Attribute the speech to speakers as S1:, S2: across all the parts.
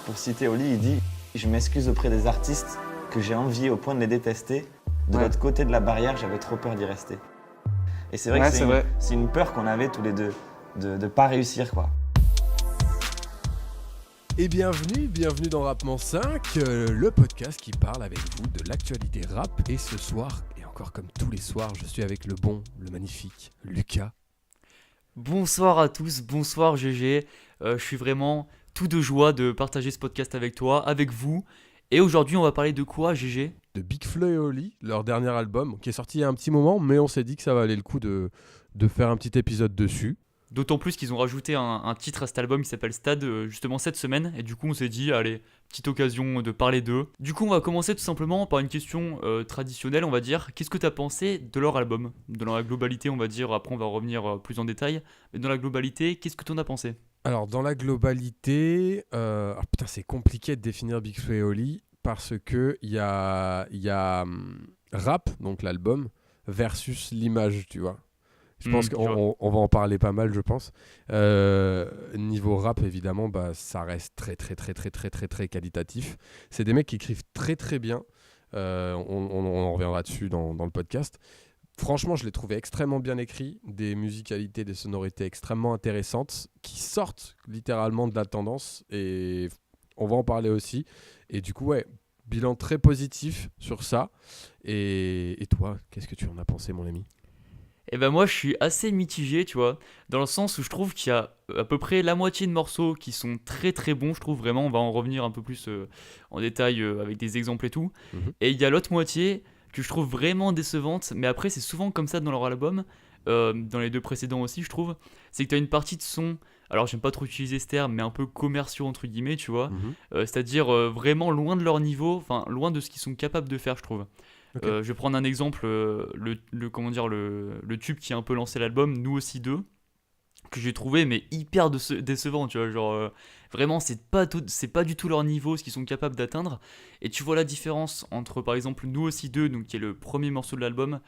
S1: pour citer Oli, il dit « Je m'excuse auprès des artistes que j'ai enviés au point de les détester. De l'autre côté de la barrière, j'avais trop peur d'y rester. » Et c'est vrai que c'est une peur qu'on avait tous les deux, de ne pas réussir, quoi.
S2: Et bienvenue dans Rapement 5, le podcast qui parle avec vous de l'actualité rap. Et ce soir, et encore comme tous les soirs, je suis avec le bon, le magnifique Lucas.
S3: Bonsoir à tous, bonsoir GG. Je suis vraiment tout de joie de partager ce podcast avec toi, avec vous. Et aujourd'hui, on va parler de quoi, GG ?
S2: De Big Flo et Oli, leur dernier album, qui est sorti il y a un petit moment, mais on s'est dit que ça valait le coup de faire un petit épisode dessus.
S3: D'autant plus qu'ils ont rajouté un titre à cet album qui s'appelle Stade justement cette semaine. Et du coup, on s'est dit, allez, petite occasion de parler d'eux. Du coup, on va commencer tout simplement par une question traditionnelle, on va dire. Qu'est-ce que tu as pensé de leur album ? Dans la globalité, on va dire. Après, on va revenir plus en détail. Mais dans la globalité, qu'est-ce que tu en as pensé ?
S2: Alors, dans la globalité, c'est compliqué de définir Big Flo et Oli parce qu'il y a Rap, donc l'album, versus l'image, tu vois. Je pense qu'on va en parler pas mal, je pense. Niveau rap, évidemment, ça reste très qualitatif. C'est des mecs qui écrivent très très bien. On en reviendra dessus dans le podcast. Franchement, je l'ai trouvé extrêmement bien écrit. Des musicalités, des sonorités extrêmement intéressantes qui sortent littéralement de la tendance. Et on va en parler aussi. Et du coup, ouais, bilan très positif sur ça. Et toi, qu'est-ce que tu en as pensé, mon ami ?
S3: Et ben moi je suis assez mitigé, tu vois, dans le sens où je trouve qu'il y a à peu près la moitié de morceaux qui sont très très bons, je trouve vraiment, on va en revenir un peu plus en détail avec des exemples et tout. Et il y a l'autre moitié que je trouve vraiment décevante, mais après c'est souvent comme ça dans leur album, dans les deux précédents aussi je trouve, c'est que tu as une partie de son, alors j'aime pas trop utiliser ce terme, mais un peu commerciaux entre guillemets, tu vois, c'est-à-dire vraiment loin de leur niveau, enfin loin de ce qu'ils sont capables de faire je trouve. Okay. Je vais prendre un exemple, le tube qui a un peu lancé l'album, Nous aussi deux, que j'ai trouvé mais hyper décevant, tu vois, genre vraiment c'est pas du tout leur niveau, ce qu'ils sont capables d'atteindre, et tu vois la différence entre par exemple Nous aussi deux, donc qui est le premier morceau de l'album,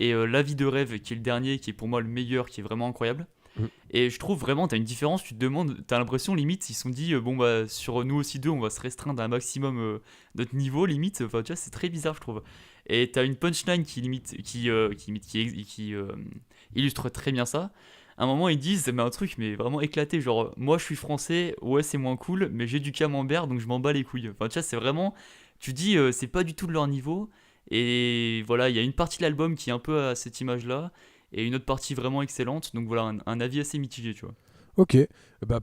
S3: et La vie de rêve qui est le dernier, qui est pour moi le meilleur, qui est vraiment incroyable. Et je trouve vraiment, t'as une différence, tu te demandes, t'as l'impression limite, ils se sont dit, sur Nous aussi deux, on va se restreindre à un maximum notre niveau, limite, enfin tu vois, c'est très bizarre je trouve. Et t'as une punchline qui illustre très bien ça. À un moment, ils disent, mais un truc mais vraiment éclaté, genre, moi je suis français, ouais c'est moins cool, mais j'ai du camembert, donc je m'en bats les couilles. Enfin tu vois, c'est vraiment, tu dis, c'est pas du tout de leur niveau, et voilà, il y a une partie de l'album qui est un peu à cette image-là, et une autre partie vraiment excellente, donc voilà, un avis assez mitigé, tu vois.
S2: Ok,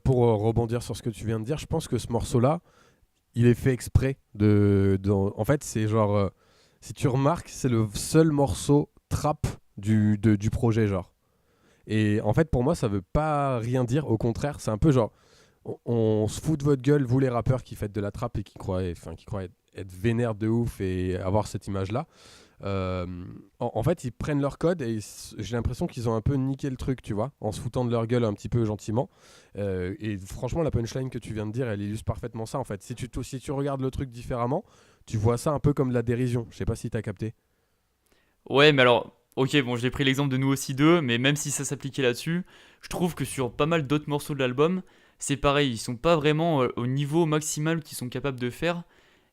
S2: pour rebondir sur ce que tu viens de dire, je pense que ce morceau-là, il est fait exprès en fait, c'est genre, si tu remarques, c'est le seul morceau trap du projet, genre. Et en fait, pour moi, ça veut pas rien dire, au contraire, c'est un peu genre, on se fout de votre gueule, vous les rappeurs qui faites de la trap et qui croient être vénères de ouf et avoir cette image-là. En fait, ils prennent leur code et j'ai l'impression qu'ils ont un peu niqué le truc, tu vois, en se foutant de leur gueule un petit peu gentiment. Et franchement, la punchline que tu viens de dire, elle illustre parfaitement ça, en fait. Si tu regardes le truc différemment, tu vois ça un peu comme de la dérision. Je sais pas si t'as capté.
S3: Ouais, mais alors, ok, bon, j'ai pris l'exemple de Nous aussi deux, mais même si ça s'appliquait là-dessus, je trouve que sur pas mal d'autres morceaux de l'album, c'est pareil, ils sont pas vraiment au niveau maximal qu'ils sont capables de faire.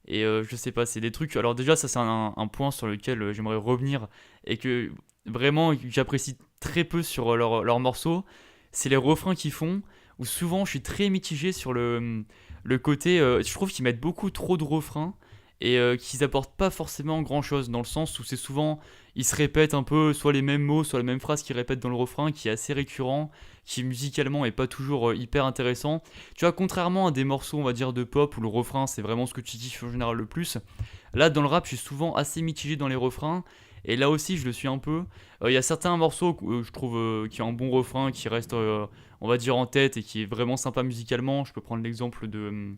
S3: Et je sais pas, c'est des trucs. Alors, déjà, ça, c'est un point sur lequel j'aimerais revenir et que vraiment j'apprécie très peu sur leurs morceaux. C'est les refrains qu'ils font, où souvent je suis très mitigé sur le côté. Je trouve qu'ils mettent beaucoup trop de refrains et qu'ils apportent pas forcément grand chose, dans le sens où c'est souvent. Ils se répètent un peu soit les mêmes mots, soit la même phrase qu'ils répètent dans le refrain, qui est assez récurrent, qui musicalement est pas toujours hyper intéressant. Tu vois, contrairement à des morceaux, on va dire, de pop où le refrain c'est vraiment ce que tu kiffes en général le plus, là dans le rap je suis souvent assez mitigé dans les refrains, et là aussi je le suis un peu. Il y a certains morceaux je trouve qui ont un bon refrain, qui reste on va dire en tête et qui est vraiment sympa musicalement. Je peux prendre l'exemple de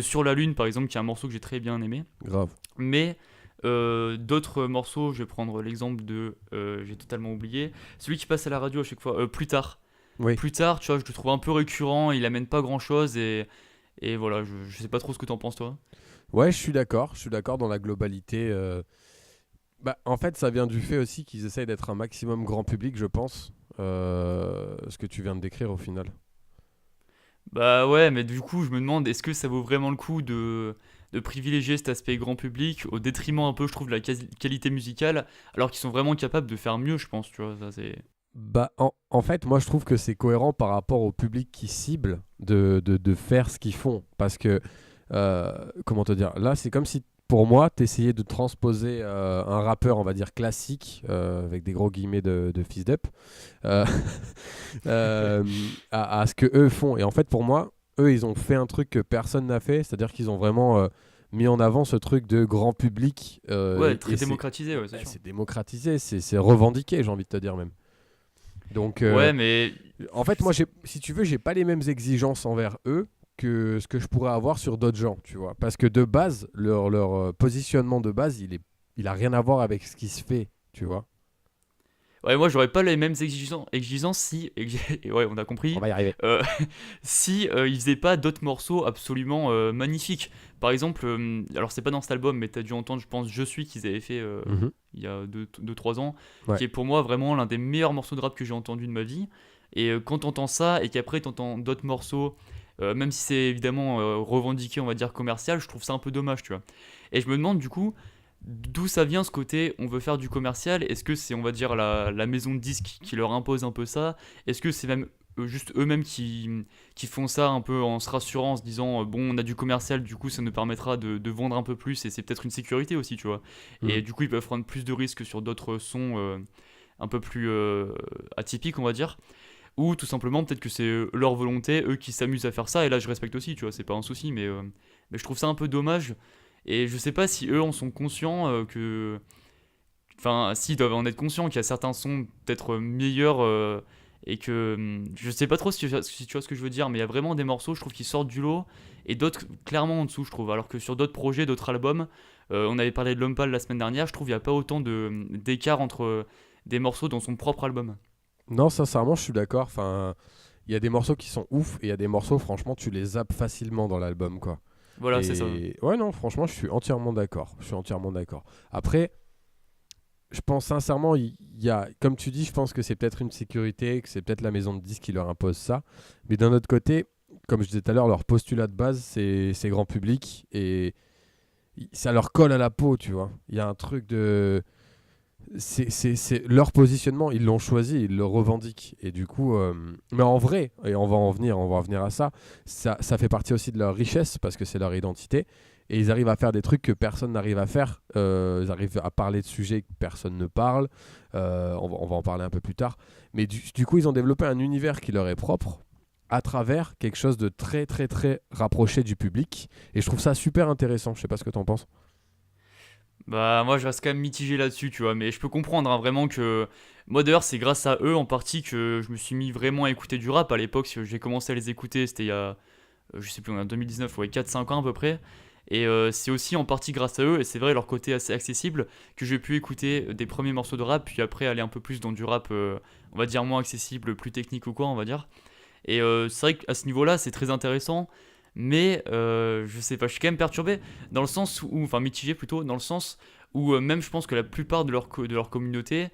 S3: Sur la Lune par exemple, qui est un morceau que j'ai très bien aimé.
S2: Grave.
S3: Mais d'autres morceaux, je vais prendre l'exemple de, j'ai totalement oublié, celui qui passe à la radio à chaque fois, Plus tard.
S2: Oui.
S3: Plus tard, tu vois, je le trouve un peu récurrent, il amène pas grand chose, et voilà, je sais pas trop ce que t'en penses toi.
S2: Ouais, je suis d'accord dans la globalité. En fait, ça vient du fait aussi qu'ils essayent d'être un maximum grand public, je pense, ce que tu viens de décrire au final.
S3: Bah ouais, mais du coup, je me demande, est-ce que ça vaut vraiment le coup de privilégier cet aspect grand public au détriment un peu, je trouve, de la qualité musicale, alors qu'ils sont vraiment capables de faire mieux, je pense, tu vois, ça c'est...
S2: Bah, en fait, moi je trouve que c'est cohérent par rapport au public qui cible de faire ce qu'ils font. Parce que, comment te dire, là c'est comme si pour moi t'essayais de transposer un rappeur, on va dire classique, avec des gros guillemets de Fils d'Up, euh, euh, à ce que eux font. Et en fait, pour moi, eux ils ont fait un truc que personne n'a fait, c'est-à-dire qu'ils ont vraiment mis en avant ce truc de grand public.
S3: Ouais, très
S2: Et
S3: démocratisé, ouais, c'est
S2: ouais,
S3: sûr.
S2: c'est démocratisé, c'est revendiqué, j'ai envie de te dire même. Donc,
S3: Ouais, mais...
S2: en fait, moi, si tu veux, j'ai pas les mêmes exigences envers eux que ce que je pourrais avoir sur d'autres gens, tu vois. Parce que de base, leur positionnement de base, il a rien à voir avec ce qui se fait, tu vois.
S3: Ouais, moi j'aurais pas les mêmes exigences si, et ouais, on a
S2: On
S3: compris,
S2: va y arriver.
S3: si ils faisaient pas d'autres morceaux absolument magnifiques. Par exemple, alors c'est pas dans cet album, mais t'as dû entendre, je pense, Je suis qu'ils avaient fait
S2: Mhm.
S3: il y a 2-3 ans,
S2: Ouais.
S3: qui est pour moi vraiment l'un des meilleurs morceaux de rap que j'ai entendu de ma vie. Et quand t'entends ça et qu'après t'entends d'autres morceaux, même si c'est évidemment revendiqué, on va dire commercial, je trouve ça un peu dommage, tu vois. Et je me demande du coup d'où ça vient ce côté on veut faire du commercial. Est-ce que c'est, on va dire, la maison de disques qui leur impose un peu ça? Est-ce que c'est même juste eux-mêmes qui font ça un peu en se rassurant, en se disant bon, on a du commercial, du coup ça nous permettra de vendre un peu plus et c'est peut-être une sécurité aussi, tu vois. Et
S2: Mhm.
S3: du coup ils peuvent prendre plus de risques sur d'autres sons un peu plus atypiques, on va dire. Ou tout simplement peut-être que c'est leur volonté, eux qui s'amusent à faire ça, et là je respecte aussi, tu vois, c'est pas un souci, mais je trouve ça un peu dommage. Et je sais pas si eux en sont conscients que. Enfin, s'ils doivent en être conscients qu'il y a certains sons peut-être meilleurs et que. Je sais pas trop si tu vois ce que je veux dire, mais il y a vraiment des morceaux, je trouve, qui sortent du lot et d'autres clairement en dessous, je trouve. Alors que sur d'autres projets, d'autres albums, on avait parlé de Lompal la semaine dernière, je trouve qu'il n'y a pas autant d'écart entre des morceaux dans son propre album.
S2: Non, sincèrement, je suis d'accord. Enfin, il y a des morceaux qui sont ouf et il y a des morceaux, franchement, tu les zappes facilement dans l'album, quoi.
S3: Voilà, c'est ça.
S2: Et ouais, non, franchement, je suis entièrement d'accord. Je suis entièrement d'accord. Après, je pense sincèrement, il y a, comme tu dis, je pense que c'est peut-être une sécurité, que c'est peut-être la maison de disques qui leur impose ça. Mais d'un autre côté, comme je disais tout à l'heure, leur postulat de base, c'est grand public et ça leur colle à la peau, tu vois. Il y a un truc de... C'est leur positionnement, ils l'ont choisi, ils le revendiquent. Et du coup, mais en vrai, et on va en venir à ça, ça fait partie aussi de leur richesse parce que c'est leur identité. Et ils arrivent à faire des trucs que personne n'arrive à faire. Ils arrivent à parler de sujets que personne ne parle. On va en parler un peu plus tard. Mais du coup, ils ont développé un univers qui leur est propre à travers quelque chose de très, très, très rapproché du public. Et je trouve ça super intéressant. Je sais pas ce que tu en penses.
S3: Bah moi je reste quand même mitigé là-dessus, tu vois, mais je peux comprendre hein, vraiment que... Moi d'ailleurs c'est grâce à eux en partie que je me suis mis vraiment à écouter du rap à l'époque, j'ai commencé à les écouter, c'était il y a, je sais plus, en 2019, ouais, 4-5 ans à peu près, et c'est aussi en partie grâce à eux, et c'est vrai leur côté assez accessible, que j'ai pu écouter des premiers morceaux de rap, puis après aller un peu plus dans du rap, on va dire moins accessible, plus technique ou quoi, on va dire. Et c'est vrai qu'à ce niveau-là, c'est très intéressant, mais je sais pas, je suis quand même perturbé, dans le sens où, enfin mitigé plutôt, dans le sens où même je pense que la plupart de leur communauté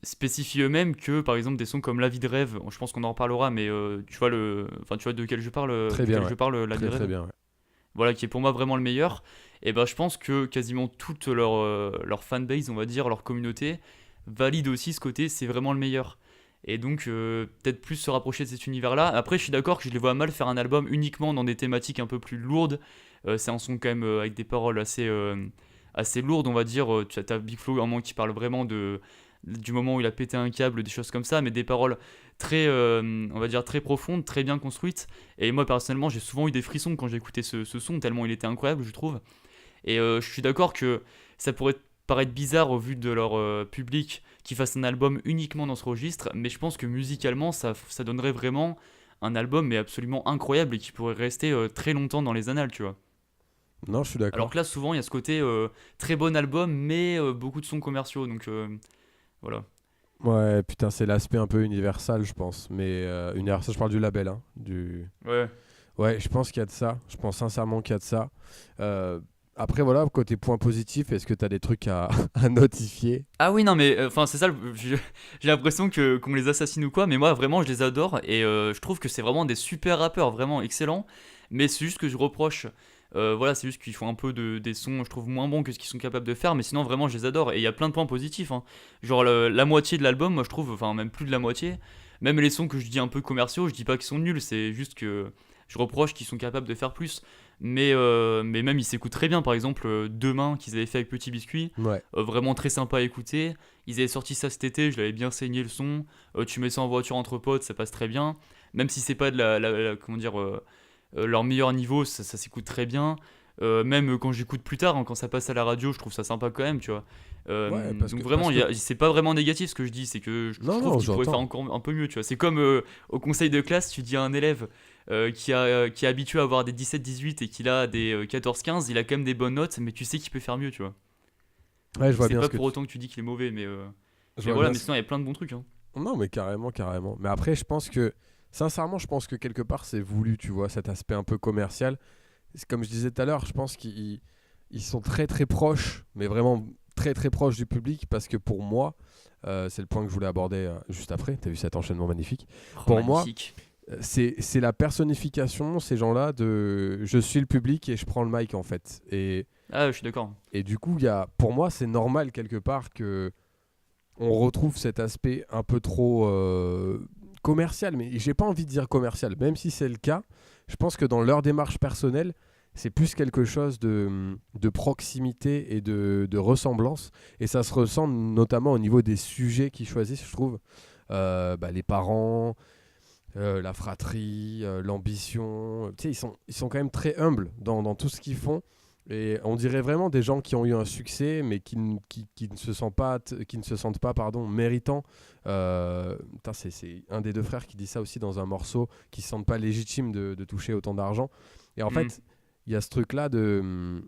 S3: spécifient eux-mêmes que, par exemple, des sons comme La vie de rêve, je pense qu'on en reparlera, mais enfin tu vois de quel je parle,
S2: Très bien, ouais.
S3: La vie
S2: Très,
S3: de
S2: très
S3: rêve,
S2: bien, ouais.
S3: voilà, qui est pour moi vraiment le meilleur. Et ben je pense que quasiment toute leur fanbase, on va dire, leur communauté, valide aussi ce côté, c'est vraiment le meilleur. Et donc, peut-être plus se rapprocher de cet univers-là. Après, je suis d'accord que je les vois mal faire un album uniquement dans des thématiques un peu plus lourdes. C'est un son quand même avec des paroles assez lourdes, on va dire. Tu as Big Flo, un moment qui parle vraiment du moment où il a pété un câble, des choses comme ça, mais des paroles très, on va dire, très profondes, très bien construites. Et moi, personnellement, j'ai souvent eu des frissons quand j'ai écouté ce son, tellement il était incroyable, je trouve. Et je suis d'accord que ça pourrait paraître bizarre au vu de leur public qui fassent un album uniquement dans ce registre, mais je pense que musicalement, ça donnerait vraiment un album mais absolument incroyable et qui pourrait rester très longtemps dans les annales, tu vois.
S2: Non, je suis
S3: Alors
S2: d'accord.
S3: que là, souvent, il y a ce côté très bon album, mais beaucoup de sons commerciaux, donc voilà.
S2: Ouais, putain, c'est l'aspect un peu universal, je pense. Mais universal, je parle du label, hein,
S3: Ouais.
S2: Ouais, je pense qu'il y a de ça. Je pense sincèrement qu'il y a de ça. Euh, Après, voilà, côté point positif, est-ce que tu as des trucs à, à notifier?
S3: Ah oui, non, mais enfin, c'est ça, j'ai l'impression qu'on les assassine ou quoi, mais moi, vraiment, je les adore et je trouve que c'est vraiment des super rappeurs, vraiment excellents. Mais c'est juste que je reproche, voilà, c'est juste qu'ils font un peu des sons, je trouve, moins bons que ce qu'ils sont capables de faire, mais sinon, vraiment, je les adore. Et il y a plein de points positifs, hein. Genre, la moitié de l'album, moi, je trouve, enfin, même plus de la moitié, même les sons que je dis un peu commerciaux, je dis pas qu'ils sont nuls, c'est juste que je reproche qu'ils sont capables de faire plus. Mais même ils s'écoutent très bien, par exemple Demain qu'ils avaient fait avec Petit Biscuit,
S2: Ouais.
S3: vraiment très sympa à écouter. Ils avaient sorti ça cet été, je l'avais bien saigné le son. Tu mets ça en voiture entre potes, ça passe très bien. Même si c'est pas de comment dire, leur meilleur niveau, ça s'écoute très bien. Même quand j'écoute plus tard, hein, quand ça passe à la radio, je trouve ça sympa quand même, tu vois.
S2: Ouais, parce
S3: Donc
S2: que,
S3: vraiment, c'est pas vraiment négatif ce que je dis, c'est que je
S2: Non,
S3: trouve
S2: non,
S3: qu'ils pourraient faire
S2: j'entends.
S3: encore un peu mieux, tu vois. C'est comme au conseil de classe, tu dis à un élève qui est habitué à avoir des 17-18 et qu'il a des 14-15, il a quand même des bonnes notes, mais tu sais qu'il peut faire mieux, tu vois.
S2: Ouais, je
S3: Donc
S2: vois
S3: c'est
S2: bien
S3: pas
S2: ce que
S3: pour
S2: tu...
S3: autant que tu dis qu'il est mauvais,
S2: Je
S3: mais
S2: vois
S3: voilà,
S2: bien
S3: mais sinon il y a plein de bons trucs, hein.
S2: Non, mais carrément, carrément. Mais après, je pense que, sincèrement, je pense que quelque part, c'est voulu, tu vois, cet aspect un peu commercial. Comme je disais tout à l'heure, je pense qu'ils sont très, très proches, mais vraiment très, très proches du public, parce que pour moi, c'est le point que je voulais aborder juste après, tu as vu cet enchaînement magnifique.
S3: Oh,
S2: Pour moi,
S3: magnifique.
S2: c'est la personnification, ces gens-là, de je suis le public et je prends le mic, en fait.
S3: Ah, je suis d'accord.
S2: Et du coup, pour moi, c'est normal quelque part que on retrouve cet aspect un peu trop commercial, mais j'ai pas envie de dire commercial, même si c'est le cas. Je pense que dans leur démarche personnelle, c'est plus quelque chose de proximité et de ressemblance. Et ça se ressent notamment au niveau des sujets qu'ils choisissent, je trouve. Les parents, la fratrie, l'ambition. Tu sais, ils sont quand même très humbles dans tout ce qu'ils font. Et on dirait vraiment des gens qui ont eu un succès, mais qui ne se sentent pas, qui ne se sentent pas pardon, méritants. C'est un des deux frères qui dit ça aussi dans un morceau, qui ne se sentent pas légitimes de toucher autant d'argent. Et en
S3: Hmm.
S2: fait, il y a ce truc-là de...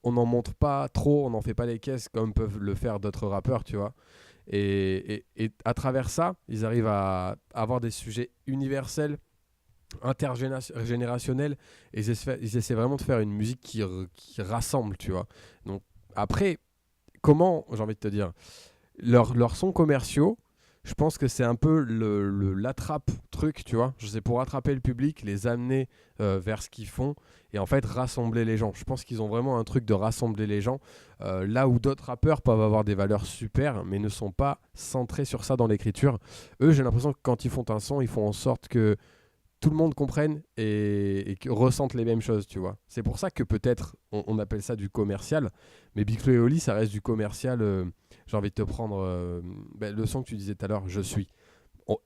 S2: on n'en montre pas trop, on n'en fait pas les caisses comme peuvent le faire d'autres rappeurs, tu vois. Et à travers ça, ils arrivent à avoir des sujets universels, intergénérationnels, et ils essaient vraiment de faire une musique qui rassemble, tu vois. Donc après, comment, j'ai envie de te dire, leurs sons commerciaux, je pense que c'est un peu l'attrape truc, tu vois. C'est pour attraper le public, les amener vers ce qu'ils font et en fait rassembler les gens. Je pense qu'ils ont vraiment un truc de rassembler les gens, là où d'autres rappeurs peuvent avoir des valeurs super, mais ne sont pas centrés sur ça dans l'écriture. Eux, j'ai l'impression que quand ils font un son, ils font en sorte que tout le monde comprenne et que ressente les mêmes choses, tu vois. C'est pour ça que peut-être on appelle ça du commercial, mais Big Flo et Oli, ça reste du commercial. J'ai envie de te prendre le son que tu disais tout à l'heure, Je suis.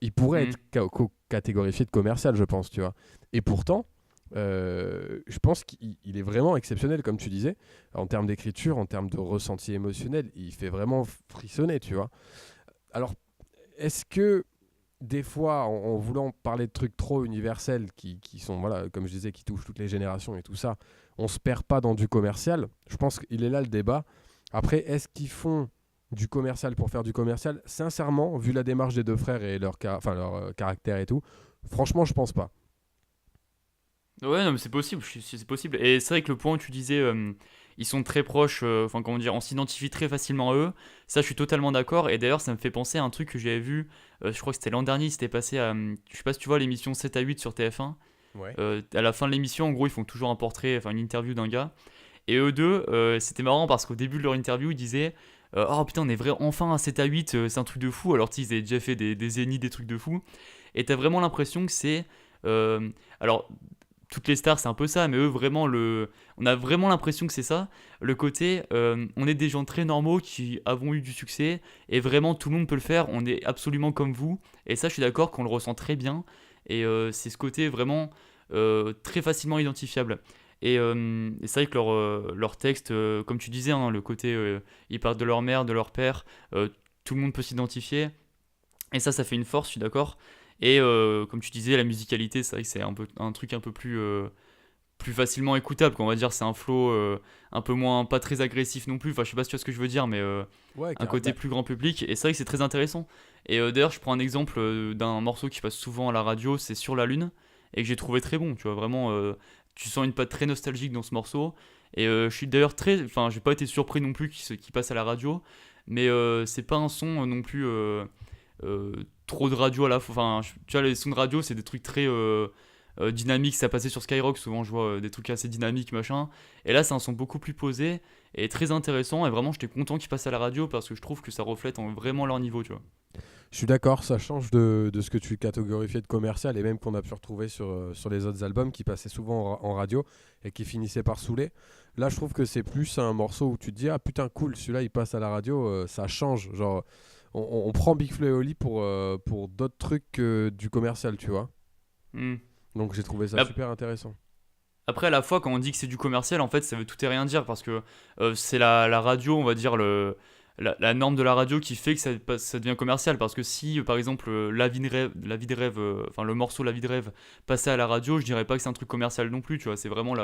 S2: Il pourrait
S3: Hmm.
S2: être catégorifié de commercial, je pense, tu vois. Et pourtant, je pense qu'il est vraiment exceptionnel, comme tu disais, en termes d'écriture, en termes de ressenti émotionnel. Il fait vraiment frissonner, tu vois. Alors, est-ce que des fois, en voulant parler de trucs trop universels qui sont, voilà, comme je disais, qui touchent toutes les générations et tout ça, on se perd pas dans du commercial? Je pense qu'il est là le débat. Après, est-ce qu'ils font du commercial pour faire du commercial? Sincèrement, vu la démarche des deux frères et leur caractère et tout, franchement, je pense pas.
S3: Ouais, non, mais c'est possible, c'est possible. Et c'est vrai que le point où tu disais, ils sont très proches, enfin, comment dire, on s'identifie très facilement à eux. Ça, je suis totalement d'accord. Et d'ailleurs, ça me fait penser à un truc que j'avais vu, je crois que c'était l'an dernier, c'était passé à, je sais pas si tu vois l'émission 7 à 8 sur TF1.
S2: Ouais.
S3: À la fin de l'émission, en gros, ils font toujours un portrait, enfin, une interview d'un gars. Et eux deux, c'était marrant parce qu'au début de leur interview, ils disaient oh putain, on est vrai, enfin à 7 à 8, c'est un truc de fou. Alors, tu sais, ils avaient déjà fait des zéniths, des trucs de fou. Et t'as vraiment l'impression que c'est. Alors, toutes les stars, c'est un peu ça, mais eux, vraiment, on a vraiment l'impression que c'est ça. Le côté, on est des gens très normaux qui avons eu du succès, et vraiment, tout le monde peut le faire, on est absolument comme vous. Et ça, je suis d'accord qu'on le ressent très bien, et c'est ce côté vraiment très facilement identifiable. Et c'est vrai que leur texte, comme tu disais, hein, le côté, ils parlent de leur mère, de leur père, tout le monde peut s'identifier, et ça fait une force, je suis d'accord. Et comme tu disais, la musicalité, c'est vrai que c'est un truc un peu plus facilement écoutable, quoi. On va dire. C'est un flow un peu moins, pas très agressif non plus. Enfin, je sais pas si tu vois ce que je veux dire, mais
S2: Ouais,
S3: un côté plus grand public. Et c'est vrai que c'est très intéressant. Et d'ailleurs, je prends un exemple d'un morceau qui passe souvent à la radio, c'est Sur la Lune, et que j'ai trouvé très bon. Tu vois, vraiment, tu sens une patte très nostalgique dans ce morceau. Et je suis d'ailleurs j'ai pas été surpris non plus qu'il passe à la radio, mais c'est pas un son non plus trop de radio à la fois. Enfin, tu vois, les sons de radio, c'est des trucs très dynamiques. Ça passait sur Skyrock, souvent je vois des trucs assez dynamiques, machin. Et là, c'est un son beaucoup plus posé et très intéressant. Et vraiment, j'étais content qu'il passe à la radio parce que je trouve que ça reflète vraiment leur niveau, tu vois.
S2: Je suis d'accord, ça change de ce que tu catégorifiais de commercial et même qu'on a pu retrouver sur les autres albums qui passaient souvent en radio et qui finissaient par saouler. Là, je trouve que c'est plus un morceau où tu te dis ah putain cool, celui-là il passe à la radio, ça change. Genre, on prend Big Flo et Oli pour d'autres trucs que du commercial, tu vois. Donc j'ai trouvé ça super intéressant.
S3: Après, à la fois, quand on dit que c'est du commercial, en fait, ça veut tout et rien dire parce que c'est la radio, on va dire, la norme de la radio qui fait que ça devient commercial. Parce que si, par exemple, La vie de rêve, le morceau La vie de rêve passait à la radio, je dirais pas que c'est un truc commercial non plus, tu vois. C'est vraiment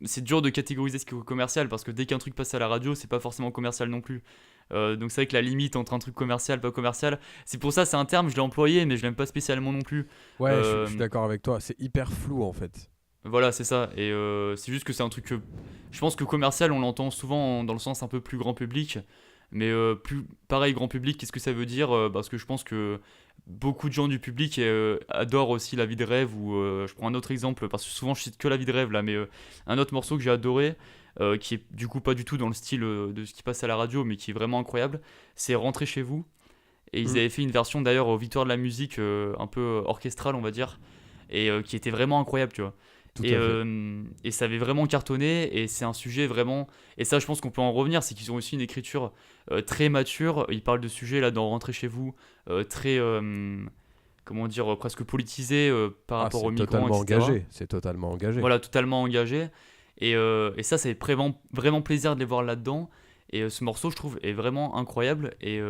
S3: c'est dur de catégoriser ce qui est commercial parce que dès qu'un truc passe à la radio, c'est pas forcément commercial non plus. Donc c'est vrai que la limite entre un truc commercial, pas commercial, c'est pour ça, c'est un terme, je l'ai employé, mais je l'aime pas spécialement non plus.
S2: Ouais, je suis d'accord avec toi, c'est hyper flou en fait.
S3: Voilà, c'est ça. Et c'est juste que c'est un truc que je pense que commercial, on l'entend souvent dans le sens un peu plus grand public. Mais plus pareil, grand public, qu'est-ce que ça veut dire parce que je pense que beaucoup de gens du public adorent aussi La vie de rêve. Ou je prends un autre exemple, parce que souvent je cite que La vie de rêve là, mais un autre morceau que j'ai adoré, qui est du coup pas du tout dans le style de ce qui passe à la radio, mais qui est vraiment incroyable, c'est Rentrer chez vous. Et ils avaient fait une version d'ailleurs aux Victoires de la musique, un peu orchestrale, on va dire, et qui était vraiment incroyable, tu vois. Et ça avait vraiment cartonné, et c'est un sujet vraiment, et ça je pense qu'on peut en revenir, c'est qu'ils ont aussi une écriture très mature. Ils parlent de sujets là dans Rentrer chez vous, très comment dire, presque politisé par rapport aux migrants, etc.
S2: C'est totalement engagé.
S3: Voilà, totalement engagé, et ça fait vraiment plaisir de les voir là-dedans. Et ce morceau, je trouve, est vraiment incroyable, et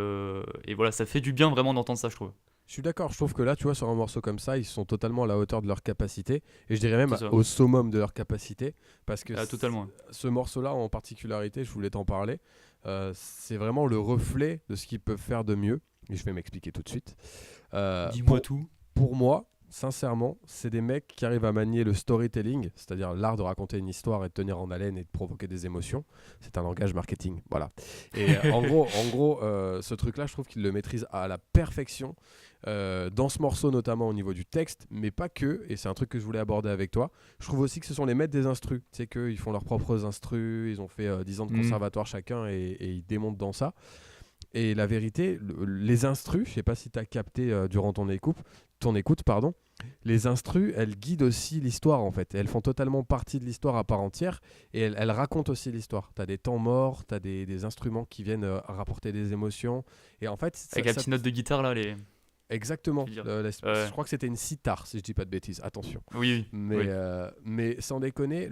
S3: voilà, ça fait du bien vraiment d'entendre ça, je trouve.
S2: Je suis d'accord, je trouve que là, tu vois, sur un morceau comme ça, ils sont totalement à la hauteur de leur capacité, et je dirais même au summum de leur capacité, parce que
S3: totalement.
S2: Ce morceau-là, en particularité, je voulais t'en parler, c'est vraiment le reflet de ce qu'ils peuvent faire de mieux, et je vais m'expliquer tout de suite.
S3: Dis-moi tout.
S2: Pour moi, sincèrement, c'est des mecs qui arrivent à manier le storytelling, c'est-à-dire l'art de raconter une histoire et de tenir en haleine et de provoquer des émotions. C'est un langage marketing, voilà. Et en gros, ce truc-là, je trouve qu'ils le maîtrisent à la perfection. Dans ce morceau notamment au niveau du texte, mais pas que, et c'est un truc que je voulais aborder avec toi. Je trouve aussi que ce sont les maîtres des instrus, tu sais qu'ils font leurs propres instrus, ils ont fait 10 ans de conservatoire chacun, et ils démontent dans ça. Et la vérité, les instrus, je sais pas si tu as capté durant ton écoute, les instrus, elles guident aussi l'histoire en fait. Elles font totalement partie de l'histoire à part entière, et elles racontent aussi l'histoire. Tu as des temps morts, tu as des instruments qui viennent rapporter des émotions, et en fait...
S3: Avec la petite note de guitare là,
S2: Exactement, je crois que c'était une sitar si je dis pas de bêtises, attention.
S3: Oui.
S2: Mais sans déconner,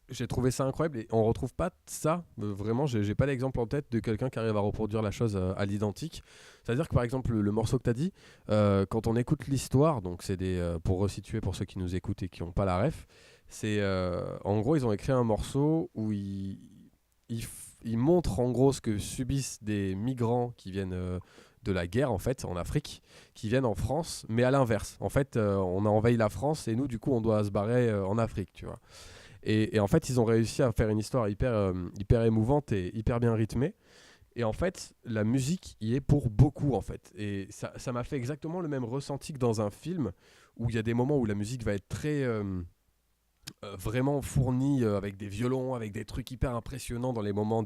S2: j'ai trouvé ça incroyable, et on retrouve pas ça, vraiment, j'ai pas d'exemple en tête de quelqu'un qui arrive à reproduire la chose à l'identique. C'est-à-dire que par exemple le morceau que tu as dit, quand on écoute l'histoire, donc c'est pour resituer pour ceux qui nous écoutent et qui n'ont pas la ref, c'est en gros ils ont écrit un morceau où ils montrent en gros ce que subissent des migrants qui viennent de la guerre en fait en Afrique, qui viennent en France, mais à l'inverse. En fait, on a envahi la France et nous du coup on doit se barrer en Afrique, tu vois. Et en fait, ils ont réussi à faire une histoire hyper émouvante et hyper bien rythmée. Et en fait, la musique y est pour beaucoup, en fait. Et ça m'a fait exactement le même ressenti que dans un film, où il y a des moments où la musique va être très... vraiment fournie avec des violons, avec des trucs hyper impressionnants dans les moments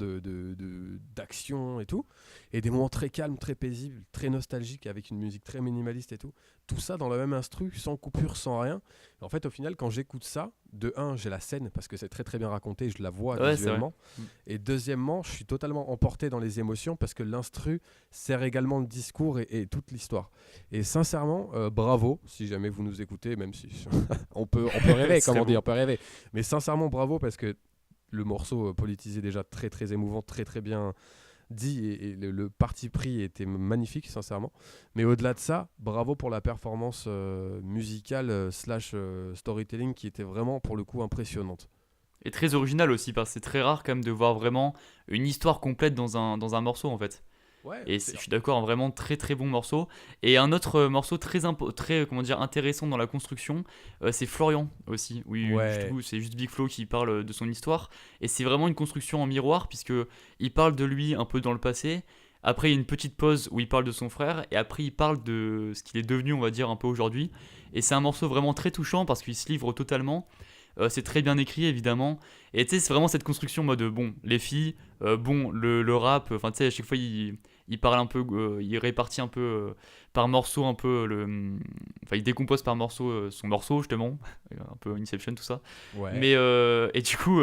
S2: d'action et tout, et des moments très calmes, très paisibles, très nostalgiques avec une musique très minimaliste et tout ça dans le même instru, sans coupure, sans rien. Et en fait, au final, quand j'écoute ça, de un, j'ai la scène parce que c'est très très bien raconté, je la vois visuellement, et deuxièmement, je suis totalement emporté dans les émotions parce que l'instru sert également le discours et toute l'histoire. Et sincèrement, bravo, si jamais vous nous écoutez, même si on peut rêver, comme on dit, on peut rêver. Mais sincèrement, bravo, parce que le morceau politisé déjà très très émouvant, très très bien dit, et le parti pris était magnifique, sincèrement. Mais au-delà de ça, bravo pour la performance musicale / storytelling qui était vraiment pour le coup impressionnante.
S3: Et très original aussi, parce que c'est très rare quand même de voir vraiment une histoire complète dans un morceau en fait.
S2: Ouais,
S3: Et je suis d'accord, un vraiment très très bon morceau. Et un autre morceau très comment dire, intéressant dans la construction, c'est Florian aussi. Oui, du
S2: ouais,
S3: coup, c'est juste Big Flo qui parle de son histoire. Et c'est vraiment une construction en miroir, puisque il parle de lui un peu dans le passé. Après, il y a une petite pause où il parle de son frère. Et après, il parle de ce qu'il est devenu, on va dire, un peu aujourd'hui. Et c'est un morceau vraiment très touchant parce qu'il se livre totalement. C'est très bien écrit, évidemment. Et tu sais, c'est vraiment cette construction en mode, bon, les filles, bon, le rap. Enfin, tu sais, à chaque fois, il parle un peu, il répartit un peu par morceau, un peu enfin, il décompose par morceau son morceau, justement. Un peu Inception, tout ça.
S2: ouais.
S3: Mais, et du coup,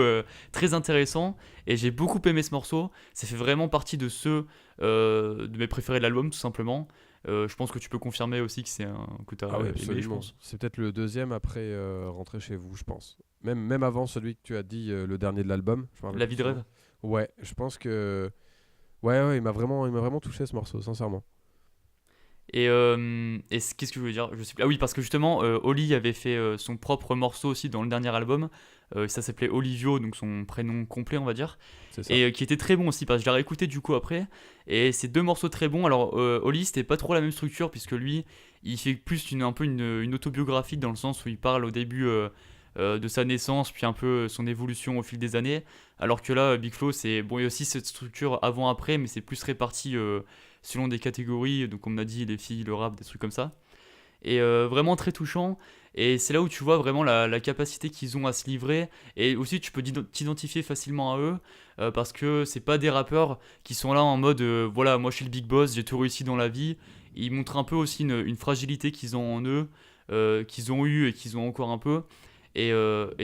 S3: très intéressant. Et j'ai beaucoup aimé ce morceau. Ça fait vraiment partie de ceux de mes préférés de l'album, tout simplement. Je pense que tu peux confirmer aussi que c'est un que tu as
S2: Ah oui,
S3: aimé, je
S2: absolument.
S3: pense.
S2: C'est peut-être le deuxième après Rentrer chez vous, je pense. Même avant celui que tu as dit, le dernier de l'album. Je me rappelle
S3: La
S2: plus
S3: vie de
S2: son nom.
S3: rêve.
S2: Ouais, je pense que. Ouais, il m'a vraiment touché ce morceau, sincèrement.
S3: Qu'est-ce que je voulais dire? Je sais plus. Ah oui, parce que justement, Oli avait fait son propre morceau aussi dans le dernier album. Ça s'appelait Olivio, donc son prénom complet, on va dire.
S2: C'est ça.
S3: Et qui était très bon aussi, parce que je l'ai réécouté du coup après. Et c'est deux morceaux très bons. Alors, Oli, c'était pas trop la même structure, puisque lui, il fait plus un peu une autobiographie, dans le sens où il parle au début de sa naissance, puis un peu son évolution au fil des années. Alors que là, Big Flo, c'est. Bon, il y a aussi cette structure avant-après, mais c'est plus réparti selon des catégories, donc comme on a dit, les filles, le rap, des trucs comme ça. Et vraiment très touchant. Et c'est là où tu vois vraiment la capacité qu'ils ont à se livrer. Et aussi, tu peux t'identifier facilement à eux. Parce que c'est pas des rappeurs qui sont là en mode voilà, moi je suis le big boss, j'ai tout réussi dans la vie. Ils montrent un peu aussi une fragilité qu'ils ont en eux, qu'ils ont eu et qu'ils ont encore un peu. Et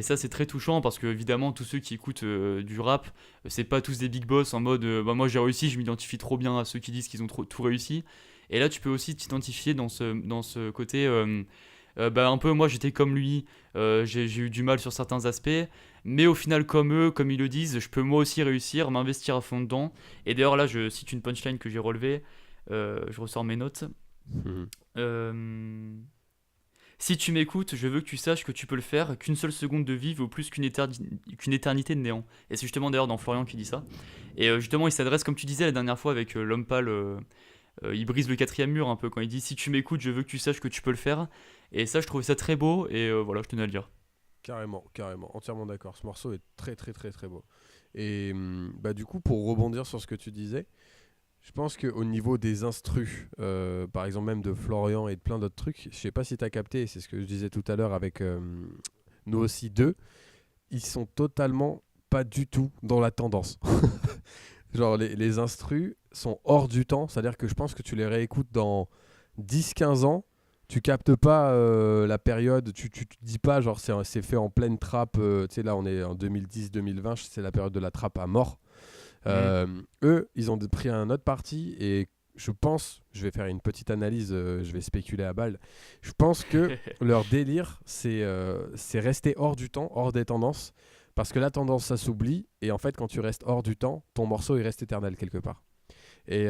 S3: ça, c'est très touchant parce que, évidemment, tous ceux qui écoutent du rap, c'est pas tous des big boss en mode bah, moi j'ai réussi, je m'identifie trop bien à ceux qui disent qu'ils ont tout réussi. Et là, tu peux aussi t'identifier dans ce côté bah, un peu moi j'étais comme lui, j'ai eu du mal sur certains aspects, mais au final, comme eux, comme ils le disent, je peux moi aussi réussir, m'investir à fond dedans. Et d'ailleurs, là, je cite une punchline que j'ai relevée, je ressors mes notes.
S2: Mhm.
S3: Euh, Si tu m'écoutes, je veux que tu saches que tu peux le faire, qu'une seule seconde de vie vaut plus qu'une éternité de néant. Et c'est justement d'ailleurs dans Florian qui dit ça. Et justement, il s'adresse, comme tu disais la dernière fois avec l'homme pâle, il brise le quatrième mur un peu quand il dit si tu m'écoutes, je veux que tu saches que tu peux le faire. Et ça, je trouvais ça très beau, et voilà, je tenais à le dire.
S2: Carrément, carrément, entièrement d'accord. Ce morceau est très, très, très, très beau. Et bah, du coup, pour rebondir sur ce que tu disais, je pense qu'au niveau des instrus, par exemple même de Florian et de plein d'autres trucs, je sais pas si tu as capté, et c'est ce que je disais tout à l'heure avec nous aussi deux, ils sont totalement pas du tout dans la tendance. Genre les instrus sont hors du temps, c'est-à-dire que je pense que tu les réécoutes dans 10-15 ans, tu captes pas la période, tu te dis pas genre c'est fait en pleine trappe, tu sais là on est en 2010-2020, c'est la période de la trappe à mort.
S3: Mm.
S2: Eux, ils ont pris un autre parti et je pense, je vais faire une petite analyse, je vais spéculer à balle. Je pense que leur délire, c'est rester hors du temps, hors des tendances, parce que la tendance, ça s'oublie, et en fait, quand tu restes hors du temps, ton morceau, il reste éternel quelque part. Et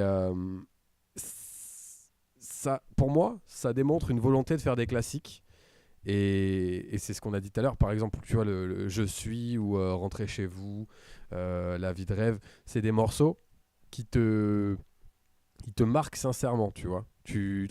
S2: ça, pour moi, ça démontre une volonté de faire des classiques. Et c'est ce qu'on a dit tout à l'heure, par exemple, tu vois, le Je suis ou Rentrer chez vous, La vie de rêve, c'est des morceaux qui te marquent sincèrement, tu vois.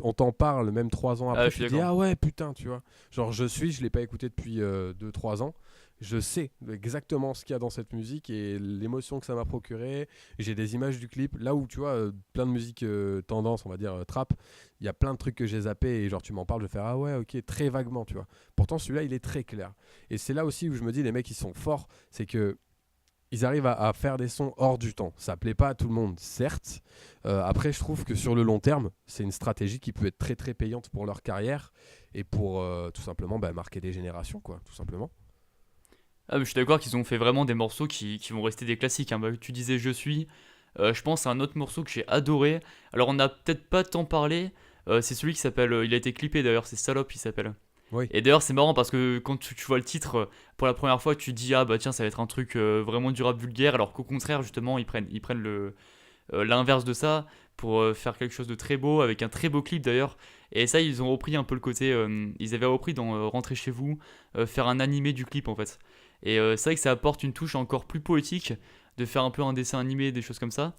S2: On t'en parle même 3 ans
S3: Ah,
S2: après,
S3: je suis
S2: tu te dis
S3: d'accord.
S2: ah ouais, putain, tu vois. Genre, je l'ai pas écouté depuis 2-3 ans. Je sais exactement ce qu'il y a dans cette musique et l'émotion que ça m'a procuré. J'ai des images du clip. Là où, tu vois, plein de musique tendance, on va dire trap, il y a plein de trucs que j'ai zappé et genre, tu m'en parles, je vais faire ah ouais, ok, très vaguement, tu vois. Pourtant, celui-là, il est très clair. Et c'est là aussi où je me dis, les mecs, ils sont forts. C'est que ils arrivent à faire des sons hors du temps. Ça plaît pas à tout le monde, certes. Après, je trouve que sur le long terme, c'est une stratégie qui peut être très très payante pour leur carrière et pour tout simplement marquer des générations, quoi, tout simplement.
S3: Ah, mais je suis d'accord qu'ils ont fait vraiment des morceaux qui vont rester des classiques, hein. Bah, tu disais Je suis. Je pense à un autre morceau que j'ai adoré. Alors, on n'a peut-être pas tant parlé. C'est celui qui s'appelle. Il a été clippé d'ailleurs, c'est Salope, il s'appelle.
S2: Oui.
S3: Et d'ailleurs, c'est marrant parce que quand tu vois le titre pour la première fois, tu te dis ah bah tiens, ça va être un truc vraiment du rap vulgaire. Alors qu'au contraire, justement, ils prennent l'inverse de ça pour faire quelque chose de très beau, avec un très beau clip d'ailleurs. Et ça, ils ont repris un peu le côté. Ils avaient repris dans Rentrer chez vous, faire un animé du clip en fait. Et c'est vrai que ça apporte une touche encore plus poétique de faire un peu un dessin animé, des choses comme ça.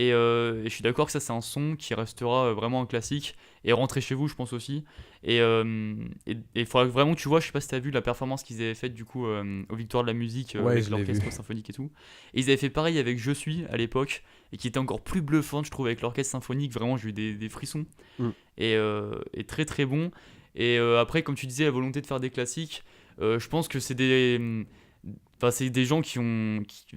S3: Et je suis d'accord que ça, c'est un son qui restera vraiment un classique. Et Rentrer chez vous, je pense aussi. Et il faudra vraiment que tu vois, je sais pas si tu as vu la performance qu'ils avaient faite du coup aux Victoires de la musique
S2: Ouais,
S3: avec
S2: je l'ai vu.
S3: l'orchestre symphonique et tout. Et ils avaient fait pareil avec Je suis à l'époque. Et qui était encore plus bluffante, je trouve, avec l'orchestre symphonique. Vraiment, j'ai eu des frissons.
S2: Mm.
S3: Et très très bon. Et après, comme tu disais, la volonté de faire des classiques, je pense que enfin, c'est des gens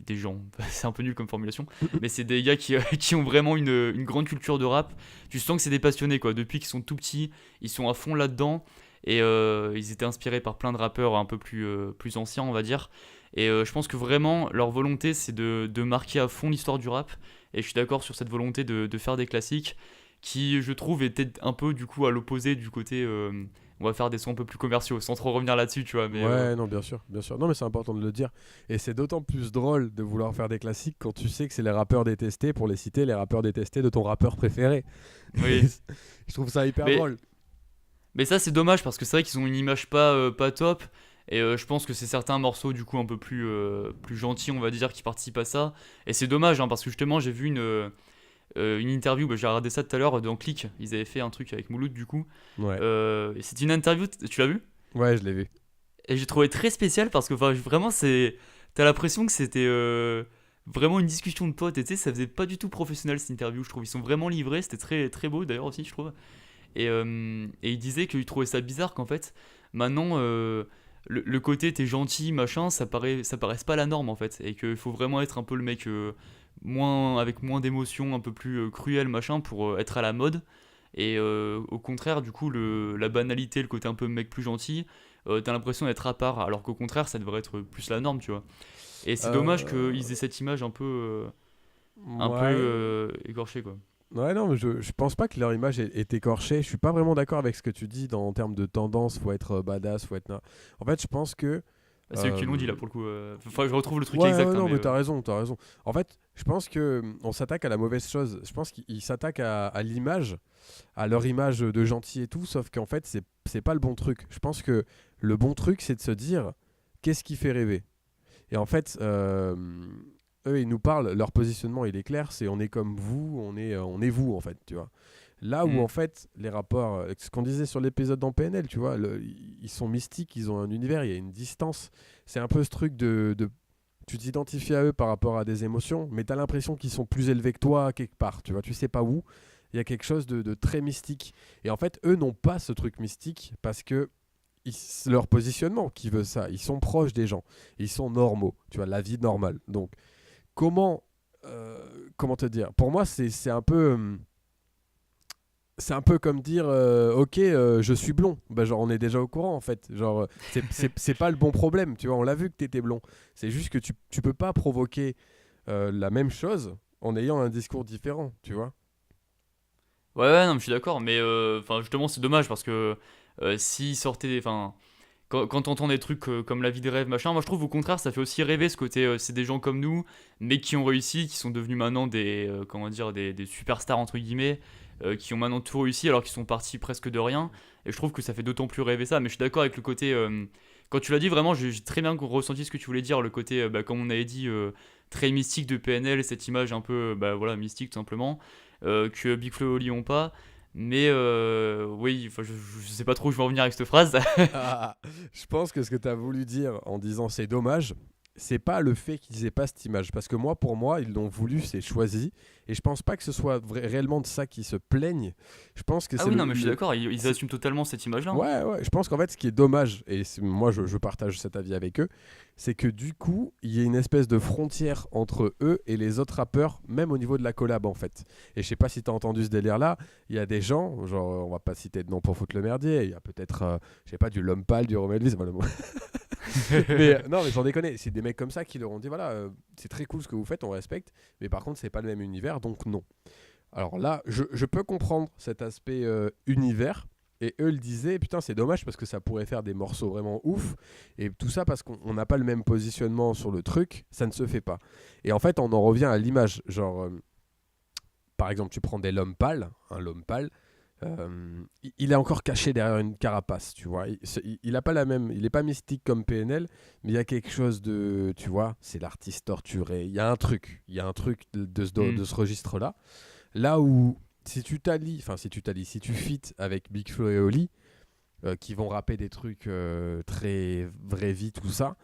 S3: des gens, c'est un peu nul comme formulation, mais c'est des gars qui ont vraiment une grande culture de rap. Tu sens que c'est des passionnés, quoi. Depuis qu'ils sont tout petits, ils sont à fond là-dedans. Et ils étaient inspirés par plein de rappeurs un peu plus anciens, on va dire. Et je pense que vraiment, leur volonté, c'est de marquer à fond l'histoire du rap. Et je suis d'accord sur cette volonté de faire des classiques qui, je trouve, était un peu du coup à l'opposé du côté on va faire des sons un peu plus commerciaux, sans trop revenir là-dessus, tu vois. Mais
S2: Ouais, non, bien sûr, bien sûr. Non, mais c'est important de le dire. Et c'est d'autant plus drôle de vouloir faire des classiques quand tu sais que c'est les rappeurs détestés, pour les citer, les rappeurs détestés de ton rappeur préféré.
S3: oui.
S2: Je trouve ça hyper
S3: Mais,
S2: drôle.
S3: mais ça, c'est dommage parce que c'est vrai qu'ils ont une image pas top. Et je pense que c'est certains morceaux du coup un peu plus gentils, on va dire, qui participent à ça. Et c'est dommage hein, parce que justement, j'ai vu une interview, j'ai regardé ça tout à l'heure dans Click. Ils avaient fait un truc avec Mouloud du coup.
S2: Ouais,
S3: Et c'est une interview, tu l'as vu?
S2: ouais, je l'ai vu.
S3: Et j'ai trouvé très spécial parce que enfin, vraiment, t'as l'impression que c'était vraiment une discussion de potes. Et tu sais, ça faisait pas du tout professionnel cette interview, je trouve. Ils sont vraiment livrés, c'était très, très beau d'ailleurs aussi, je trouve. Et il disait qu'il trouvait ça bizarre qu'en fait, maintenant, le côté t'es gentil, machin, ça paraisse pas la norme en fait. Et qu'il faut vraiment être un peu le mec avec moins d'émotions, un peu plus cruel, machin, pour être à la mode. Et au contraire, du coup, la banalité, le côté un peu mec plus gentil, t'as l'impression d'être à part, alors qu'au contraire, ça devrait être plus la norme, tu vois. Et c'est dommage qu'ils aient cette image un peu
S2: Ouais.
S3: écorchée, quoi.
S2: Ouais, non, mais je pense pas que leur image est écorchée. Je suis pas vraiment d'accord avec ce que tu dis en termes de tendance. Faut être badass, faut être. En fait, je pense que.
S3: C'est eux qui l'ont dit là pour le coup. Enfin, je retrouve le truc
S2: Ouais,
S3: exact.
S2: ouais,
S3: Hein,
S2: non,
S3: mais,
S2: mais t'as raison, t'as raison. En fait, je pense que on s'attaque à la mauvaise chose. Je pense qu'ils s'attaquent à l'image, à leur image de gentil et tout, sauf qu'en fait, c'est pas le bon truc. Je pense que le bon truc, c'est de se dire qu'est-ce qui fait rêver. Et en fait, eux, ils nous parlent, leur positionnement, il est clair, c'est on est comme vous, on est vous, en fait, tu vois. Là où, en fait, les rapports, ce qu'on disait sur l'épisode dans PNL, tu vois, ils sont mystiques, ils ont un univers, il y a une distance. C'est un peu ce truc tu t'identifies à eux par rapport à des émotions, mais tu as l'impression qu'ils sont plus élevés que toi quelque part, tu vois, tu sais pas où. Il y a quelque chose de très mystique. Et en fait, eux n'ont pas ce truc mystique parce que leur positionnement qui veut ça, ils sont proches des gens, ils sont normaux, tu vois, la vie normale. Donc, comment, comment te dire? Pour moi, c'est un peu... c'est un peu comme dire ok je suis blond, bah, genre on est déjà au courant en fait, genre c'est pas le bon problème, tu vois, on l'a vu que t'étais blond, c'est juste que tu peux pas provoquer la même chose en ayant un discours différent, tu vois.
S3: ouais, non, mais je suis d'accord. Mais enfin, justement, c'est dommage parce que s'ils sortaient. Enfin, quand t'entends des trucs comme La vie de rêve, machin, moi je trouve au contraire, ça fait aussi rêver ce côté. C'est des gens comme nous, mais qui ont réussi, qui sont devenus maintenant comment dire, des superstars entre guillemets, qui ont maintenant tout réussi alors qu'ils sont partis presque de rien. Et je trouve que ça fait d'autant plus rêver ça. Mais je suis d'accord avec le côté. Quand tu l'as dit, vraiment, j'ai très bien ressenti ce que tu voulais dire, le côté, comme on avait dit, très mystique de PNL, cette image un peu, voilà, mystique tout simplement, que Big Flo et Oli ont pas. Mais oui, je sais pas trop où je vais en venir avec cette phrase.
S2: Ah, je pense que ce que tu as voulu dire en disant c'est dommage, c'est pas le fait qu'ils aient pas cette image. Parce que moi, pour moi, ils l'ont voulu, c'est choisi. Et je pense pas que ce soit réellement de ça qu'ils se plaignent. Je pense que
S3: Ah
S2: c'est
S3: oui, non, mais je suis d'accord, ils
S2: c'est-
S3: assument totalement cette image-là. Hein.
S2: Ouais, ouais, je pense qu'en fait, ce qui est dommage, et moi je partage cet avis avec eux, c'est que du coup, il y a une espèce de frontière entre eux et les autres rappeurs, même au niveau de la collab en fait. Et je sais pas si tu as entendu ce délire-là, il y a des gens, genre, on va pas citer de nom pour foutre le merdier, il y a peut-être, je sais pas, du Lompal, du Romeo Elvis, voilà le mot. Mais non, mais sans déconner, c'est des mecs comme ça qui leur ont dit voilà, c'est très cool ce que vous faites, on respecte, mais par contre, c'est pas le même univers, donc non. Alors là, je peux comprendre cet aspect univers. Et eux le disaient, putain, c'est dommage parce que ça pourrait faire des morceaux vraiment ouf. Et tout ça parce qu'on n'a pas le même positionnement sur le truc, ça ne se fait pas. Et en fait, on en revient à l'image. Genre, par exemple, tu prends des L'Homme Pâle, un L'Homme Pâle, il est encore caché derrière une carapace, tu vois. Il a pas la même, il est pas mystique comme PNL, mais il y a quelque chose de, tu vois, c'est l'artiste torturé. Il y a un truc de ce registre-là. Là où, si tu feats avec Big Flo et Oli, qui vont rapper des trucs très vraie vie, tout ça,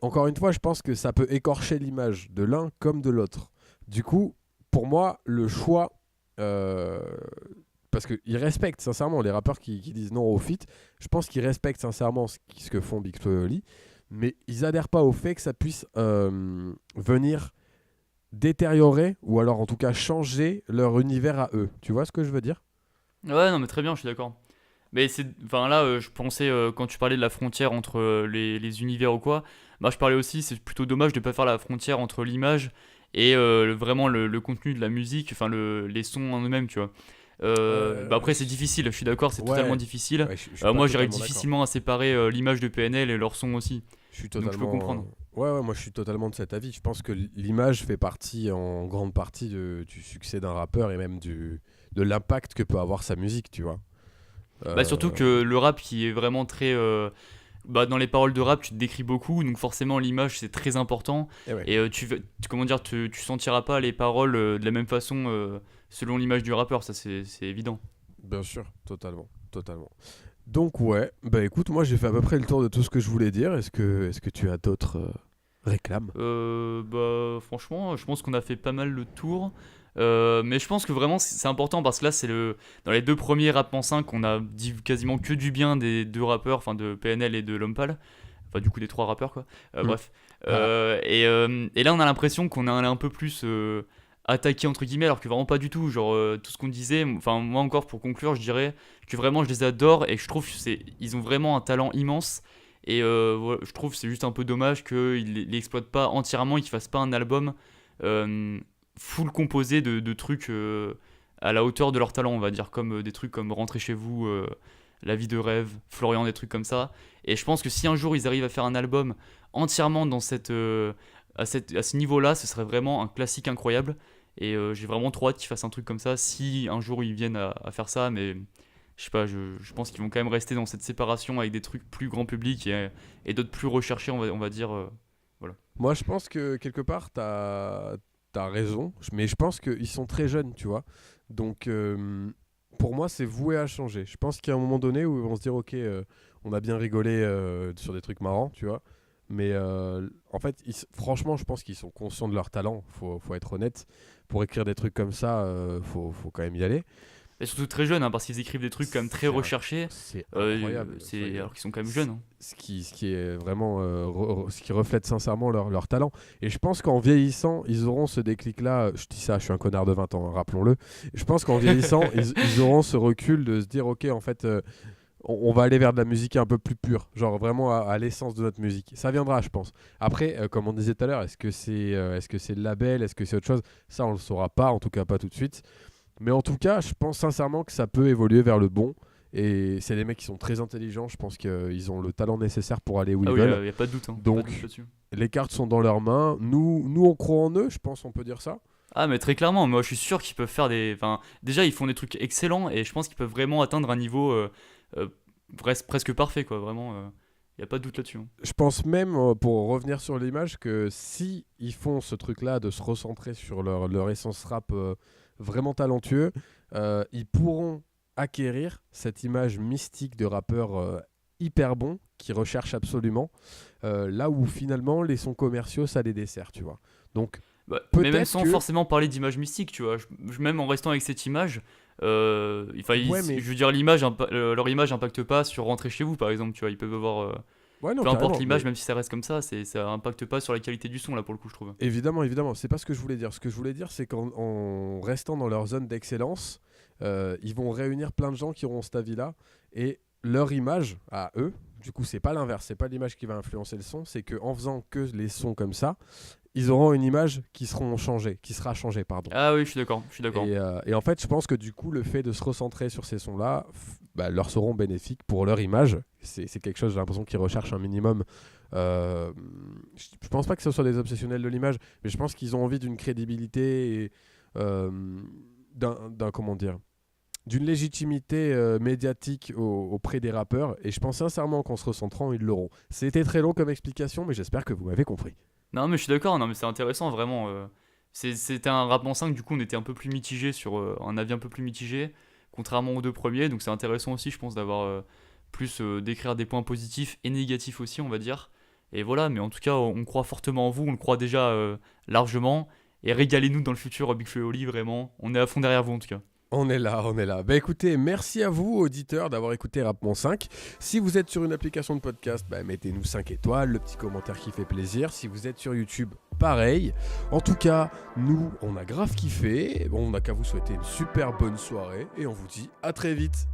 S2: encore une fois, je pense que ça peut écorcher l'image de l'un comme de l'autre. Du coup, pour moi, le choix... parce qu'ils respectent sincèrement les rappeurs qui disent non au feat, je pense qu'ils respectent sincèrement ce que font Big Flo et Oli, mais ils adhèrent pas au fait que ça puisse venir détériorer ou alors en tout cas changer leur univers à eux. Tu vois ce que je veux dire?
S3: Ouais, non, mais très bien, je suis d'accord. Mais enfin là, je pensais quand tu parlais de la frontière entre les univers ou quoi, bah je parlais aussi, c'est plutôt dommage de pas faire la frontière entre l'image et vraiment le contenu de la musique, enfin les sons en eux-mêmes, tu vois. Bah après c'est difficile, je suis d'accord, c'est totalement difficile.
S2: Ouais, je suis
S3: Moi
S2: pas
S3: j'arrive
S2: totalement
S3: difficilement à séparer l'image de PNL et leur son aussi.
S2: Je suis
S3: Donc je peux
S2: totalement.
S3: comprendre.
S2: Ouais, moi je suis totalement de cet avis. Je pense que l'image fait partie en grande partie du succès d'un rappeur et même de l'impact que peut avoir sa musique, tu vois.
S3: Bah surtout
S2: Euh,
S3: que le rap qui est vraiment très... bah dans les paroles de rap tu te décris beaucoup, donc forcément l'image c'est très important.
S2: et ouais,
S3: Et comment dire, tu sentiras pas les paroles de la même façon selon l'image du rappeur, ça c'est évident.
S2: bien sûr, totalement, totalement. Donc ouais, bah écoute, moi j'ai fait à peu près le tour de tout ce que je voulais dire. Est-ce que tu as d'autres réclames?
S3: Bah franchement, je pense qu'on a fait pas mal le tour. Mais je pense que vraiment c'est important parce que là c'est dans les deux premiers Rap en 5 on a dit quasiment que du bien des deux rappeurs, enfin de PNL et de Lompal, enfin du coup des trois rappeurs quoi.
S2: Mm.
S3: Bref.
S2: Voilà.
S3: Et là on a l'impression qu'on est allé un peu plus attaqué entre guillemets alors que vraiment pas du tout. Genre tout ce qu'on disait, enfin moi encore pour conclure je dirais que vraiment je les adore et je trouve ils ont vraiment un talent immense. Et voilà, je trouve que c'est juste un peu dommage qu'ils l'exploitent pas entièrement et qu'ils fassent pas un album euh, full composé de trucs à la hauteur de leur talent, on va dire, comme des trucs comme Rentrer chez vous, La vie de rêve, Florian, des trucs comme ça. Et je pense que si un jour ils arrivent à faire un album entièrement à ce niveau-là, ce serait vraiment un classique incroyable. Et j'ai vraiment trop hâte qu'ils fassent un truc comme ça, si un jour ils viennent à faire ça, mais je sais pas, je pense qu'ils vont quand même rester dans cette séparation avec des trucs plus grand public et d'autres plus recherchés, on va dire. Voilà.
S2: Moi je pense que quelque part t'as raison, mais je pense qu'ils sont très jeunes, tu vois. Donc pour moi c'est voué à changer. Je pense qu'il y a un moment donné où ils vont se dire ok, on a bien rigolé sur des trucs marrants, tu vois. Mais en fait, franchement, je pense qu'ils sont conscients de leur talent. Faut être honnête. Pour écrire des trucs comme ça, faut quand même y aller.
S3: Et surtout très jeunes, hein, parce qu'ils écrivent des trucs quand même très recherchés,
S2: C'est incroyable.
S3: alors qu'ils sont quand même jeunes. Hein.
S2: Ce qui est vraiment ce qui reflète sincèrement leur talent. Et je pense qu'en vieillissant, ils auront ce déclic-là. Je dis ça, je suis un connard de 20 ans, hein, rappelons-le. Je pense qu'en vieillissant, ils auront ce recul de se dire ok, en fait, on va aller vers de la musique un peu plus pure, genre vraiment à l'essence de notre musique. Ça viendra, je pense. Après, comme on disait tout à l'heure, est-ce que c'est le label, est-ce que c'est autre chose? Ça, on le saura pas, en tout cas pas tout de suite. Mais en tout cas, je pense sincèrement que ça peut évoluer vers le bon. Et c'est des mecs qui sont très intelligents. Je pense qu'ils ont le talent nécessaire pour aller où
S3: Ah
S2: ils
S3: oui,
S2: veulent.
S3: il n'y a pas de doute. Hein,
S2: Donc,
S3: pas de doute là-dessus.
S2: les cartes sont dans leurs mains. Nous, on croit en eux, je pense, on peut dire ça.
S3: Ah, mais très clairement, moi je suis sûr qu'ils peuvent faire des. Enfin, déjà, ils font des trucs excellents et je pense qu'ils peuvent vraiment atteindre un niveau euh, presque parfait, quoi. Vraiment, il n'y a pas de doute là-dessus. Hein.
S2: Je pense même, pour revenir sur l'image, que si ils font ce truc-là de se recentrer sur leur essence rap vraiment talentueux, ils pourront acquérir cette image mystique de rappeur hyper bon qui recherche absolument, là où finalement les sons commerciaux ça les dessert, tu vois. Donc
S3: Bah, mais même
S2: peut-être
S3: sans
S2: que
S3: forcément parler d'image mystique, tu vois. Même en restant avec cette image,
S2: ouais mais
S3: je veux dire, leur image impacte pas sur Rentrer chez vous, par exemple, tu vois. Ils peuvent avoir.
S2: ouais non
S3: Peu importe
S2: carrément,
S3: l'image, même si ça reste comme ça impacte pas sur la qualité du son, là, pour le coup, je trouve.
S2: évidemment, c'est pas ce que je voulais dire. Ce que je voulais dire, c'est qu'en restant dans leur zone d'excellence, ils vont réunir plein de gens qui auront cet avis-là et leur image à eux. Du coup, c'est pas l'inverse, c'est pas l'image qui va influencer le son, c'est que en faisant que les sons comme ça, ils auront une image qui sera changée, pardon.
S3: Ah oui, je suis d'accord, je suis d'accord.
S2: Et en fait, je pense que du coup, le fait de se recentrer sur ces sons-là, leur seront bénéfiques pour leur image. C'est quelque chose, j'ai l'impression qu'ils recherchent un minimum. Je pense pas que ce soit des obsessionnels de l'image, mais je pense qu'ils ont envie d'une crédibilité et comment dire, d'une légitimité médiatique auprès des rappeurs. Et je pense sincèrement qu'en se recentrant, ils l'auront. C'était très long comme explication, mais j'espère que vous m'avez compris.
S3: Non, mais je suis d'accord, non, mais c'est intéressant, vraiment. C'était un rap en 5, du coup, on était un peu plus mitigé sur un avis un peu plus mitigé, contrairement aux deux premiers. Donc c'est intéressant aussi, je pense, d'avoir plus d'écrire des points positifs et négatifs aussi, on va dire. Et voilà, mais en tout cas, on croit fortement en vous, on le croit déjà largement. Et régalez-nous dans le futur, Big Flo et Oli, vraiment. On est à fond derrière vous, en tout cas.
S2: On est là, on est là. Bah écoutez, merci à vous, auditeurs, d'avoir écouté Rap 5. Si vous êtes sur une application de podcast, mettez-nous 5 étoiles, le petit commentaire qui fait plaisir. Si vous êtes sur YouTube, pareil. En tout cas, nous, on a grave kiffé. On n'a qu'à vous souhaiter une super bonne soirée et on vous dit à très vite.